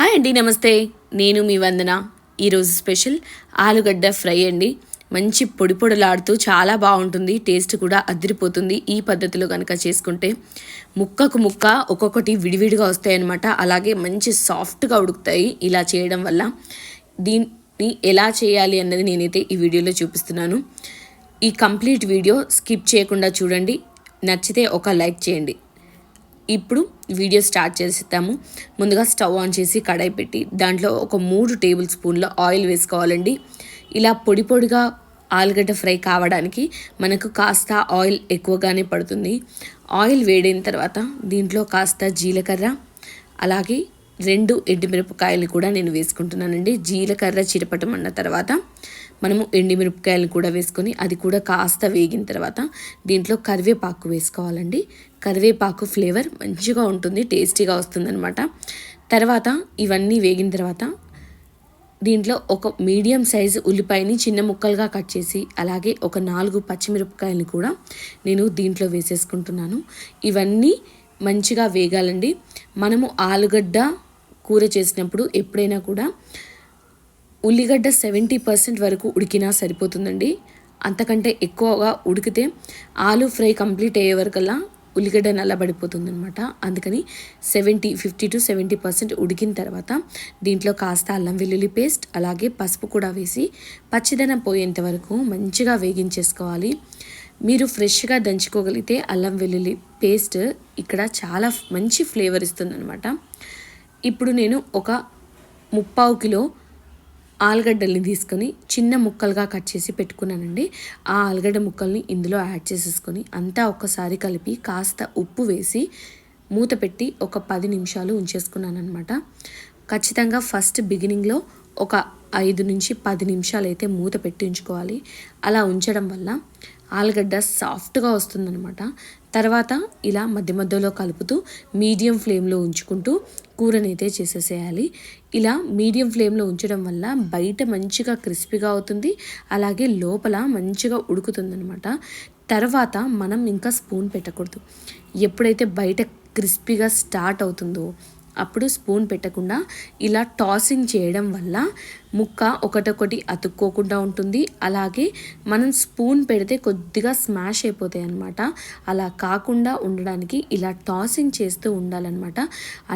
Hi అండి, నమస్తే. నేను మీ వందన. ఈరోజు స్పెషల్ ఆలుగడ్డ ఫ్రై అండి. మంచి పొడి పొడిలాడుతూ చాలా బాగుంటుంది. టేస్ట్ కూడా అదిరిపోతుంది ఈ పద్ధతిలో కనుక చేసుకుంటే. ముక్కకు ముక్క ఒక్కొక్కటి విడివిడిగా వస్తాయన్నమాట. అలాగే మంచి సాఫ్ట్గా ఉడుకుతాయి ఇలా చేయడం వల్ల. దీన్ని ఎలా చేయాలి అన్నది నేనైతే ఈ వీడియోలో చూపిస్తున్నాను. ఈ కంప్లీట్ వీడియో స్కిప్ చేయకుండా చూడండి. నచ్చితే ఒక లైక్ చేయండి. ఇప్పుడు వీడియో స్టార్ట్ చేస్తాము. ముందుగా స్టవ్ ఆన్ చేసి కడాయి పెట్టి దాంట్లో ఒక 3 టేబుల్ స్పూన్ల ఆయిల్ వేసుకోవాలండి. ఇలా పొడి పొడిగా ఆలుగడ్డ ఫ్రై కావడానికి మనకు కాస్త ఆయిల్ ఎక్కువగానే పడుతుంది. ఆయిల్ వేడైన తర్వాత దీంట్లో కాస్త జీలకర్ర, అలాగే 2 ఎండుమిరపకాయలు కూడా నేను వేసుకుంటున్నానండి. జీలకర్ర చిరపటమన్న తర్వాత మనము ఎండుమిరపకాయలు కూడా వేసుకొని అది కూడా కాస్త వేగిన తర్వాత దీంట్లో కరివేపాకు వేసుకోవాలండి. కరివేపాకు ఫ్లేవర్ మంచిగా ఉంటుంది, టేస్టీగా వస్తుందన్నమాట. తర్వాత ఇవన్నీ వేగిన తర్వాత దీంట్లో ఒక మీడియం సైజు ఉల్లిపాయని చిన్న ముక్కలుగా కట్ చేసి, అలాగే ఒక 4 పచ్చిమిరపకాయలు కూడా నేను దీంట్లో వేసేసుకుంటున్నాను. ఇవన్నీ మంచిగా వేగాలండి. మనము ఆలుగడ్డ కూర చేసినప్పుడు ఎప్పుడైనా కూడా ఉల్లిగడ్డ 70% వరకు ఉడికినా సరిపోతుందండి. అంతకంటే ఎక్కువగా ఉడికితే ఆలు ఫ్రై కంప్లీట్ అయ్యే వరకల్లా ఉల్లిగడ్డ నల్లబడిపోతుందనమాట. అందుకని 50 to 70% ఉడికిన తర్వాత దీంట్లో కాస్త అల్లం వెల్లుల్లి పేస్ట్, అలాగే పసుపు కూడా వేసి పచ్చిదనం పోయేంత వరకు మంచిగా వేగించేసుకోవాలి. మీరు ఫ్రెష్గా దంచుకోగలిగితే అల్లం వెల్లుల్లి పేస్ట్ ఇక్కడ చాలా మంచి ఫ్లేవర్ ఇస్తుందనమాట. ఇప్పుడు నేను ఒక 3/4 కిలో ఆలుగడ్డల్ని తీసుకొని చిన్న ముక్కలుగా కట్ చేసి పెట్టుకున్నానండి. ఆ ఆలుగడ్డ ముక్కల్ని ఇందులో యాడ్ చేసేసుకొని అంతా ఒక్కసారి కలిపి కాస్త ఉప్పు వేసి మూత పెట్టి ఒక 10 నిమిషాలు ఉంచేసుకున్నాను అనమాట. ఖచ్చితంగా ఫస్ట్ బిగినింగ్లో ఒక 5 నుంచి 10 నిమిషాలు అయితే మూత పెట్టి ఉంచుకోవాలి. అలా ఉంచడం వల్ల ఆలుగడ్డ సాఫ్ట్గా వస్తుందన్నమాట. తర్వాత ఇలా మధ్య మధ్యలో కలుపుతూ మీడియం ఫ్లేమ్లో ఉంచుకుంటూ కూరనైతే చేసేసేయాలి. ఇలా మీడియం ఫ్లేమ్లో ఉంచడం వల్ల బయట మంచిగా క్రిస్పీగా అవుతుంది, అలాగే లోపల మంచిగా ఉడుకుతుందన్నమాట. తర్వాత మనం ఇంకా స్పూన్ పెట్టకూడదు. ఎప్పుడైతే బయట క్రిస్పీగా స్టార్ట్ అవుతుందో అప్పుడు స్పూన్ పెట్టకుండా ఇలా టాసింగ్ చేయడం వల్ల ముక్క ఒకటొకటి అతుక్కోకుండా ఉంటుంది. అలాగే మనం స్పూన్ పెడితే కొద్దిగా స్మాష్ అయిపోతాయి అన్నమాట. అలా కాకుండా ఉండడానికి ఇలా టాసింగ్ చేస్తూ ఉండాలన్నమాట.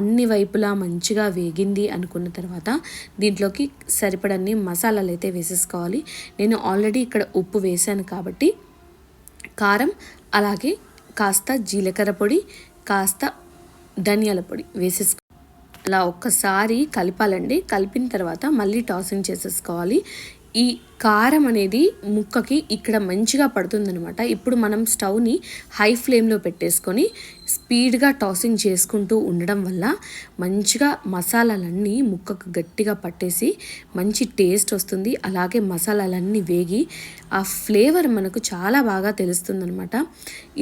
అన్ని వైపులా మంచిగా వేగింది అనుకున్న తర్వాత దీంట్లోకి సరిపడన్ని మసాలాలు అయితే వేసేసుకోవాలి. నేను ఆల్రెడీ ఇక్కడ ఉప్పు వేసాను కాబట్టి కారం, అలాగే కాస్త జీలకర్ర పొడి, కాస్త ధనియాల పొడి వేసేసుకోవాలి. అలా ఒక్కసారి కలపాలండి. కలిపిన తర్వాత మళ్ళీ టాసింగ్ చేసేసుకోవాలి. ఈ కారం అనేది ముక్కకి ఇక్కడ మంచిగా పడుతుందనమాట. ఇప్పుడు మనం స్టవ్ని హై ఫ్లేమ్లో పెట్టేసుకొని స్పీడ్గా టాసింగ్ చేసుకుంటూ ఉండడం వల్ల మంచిగా మసాలాలన్నీ ముక్కకు గట్టిగా పట్టేసి మంచి టేస్ట్ వస్తుంది. అలాగే మసాలాలన్నీ వేగి ఆ ఫ్లేవర్ మనకు చాలా బాగా తెలుస్తుందనమాట.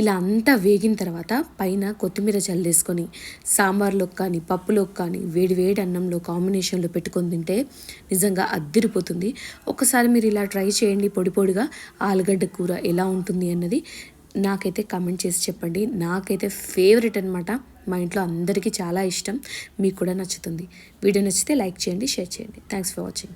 ఇలా అంతా వేగిన తర్వాత పైన కొత్తిమీర చల్లేసుకొని సాంబార్లోకి కానీ పప్పులోకి కానీ వేడి వేడి అన్నంలో కాంబినేషన్లో పెట్టుకొని తింటే నిజంగా అద్దిరిపోతుంది. ఒకసారి మీరు ఇలా ట్రై చేయండి. పొడి పొడిగా ఆలుగడ్డ కూర ఎలా ఉంటుంది అన్నది నాకైతే కామెంట్ చేసి చెప్పండి. నాకైతే ఫేవరెట్ అనమాట. మా ఇంట్లో అందరికీ చాలా ఇష్టం. మీకు కూడా నచ్చుతుంది. వీడియో నచ్చితే లైక్ చేయండి, షేర్ చేయండి. Thanks for watching.